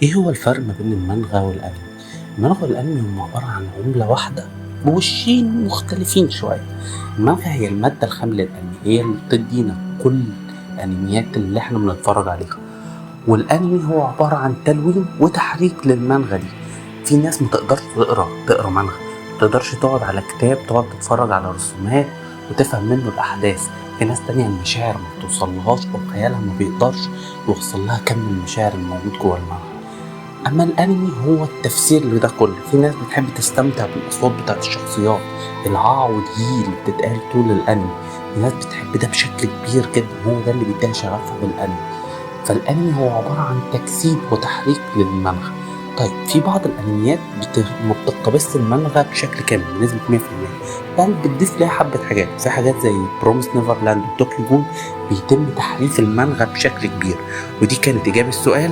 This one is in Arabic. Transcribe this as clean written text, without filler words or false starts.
ايه هو الفرق ما بين المانغا والانمي؟ المانغا والانمي هم عبارة عن عملة واحدة بوشين مختلفين شوية. المانغا هي المادة الخام للانمي، هي اللي بتدينا كل الانميات اللي احنا بنتفرج عليها، والانمي هو عبارة عن تلوين وتحريك للمانغا دي. في ناس ما تقدرش تقرا مانغا، ما تقدرش تقعد على كتاب تقعد تتفرج على رسومات وتفهم منه الاحداث. في ناس تانية المشاعر ما بتوصلهاش او خيالها ما بيقدرش يوصل لها كم المشاعر الموجود جوه المانغا. اما الانمي هو التفسير لده كله. في ناس بتحب تستمتع بالاصوات بتاعت الشخصيات، العا واليي اللي بتتقال طول الانمي. في ناس بتحب ده بشكل كبير جدا، هو ده اللي بيديها شغفها بالانمي. فالانمي هو عبارة عن تجسيد وتحريك للمانغا. طيب في بعض الانميات ما بتقتبسش المانغا بشكل كامل بنسبة 100%، بل بتضيف لها حبة حاجات. في حاجات زي بروميس نيفرلاند وطوكيو جول بيتم تحريف المانغا بشكل كبير. ودي كانت إجابة السؤال.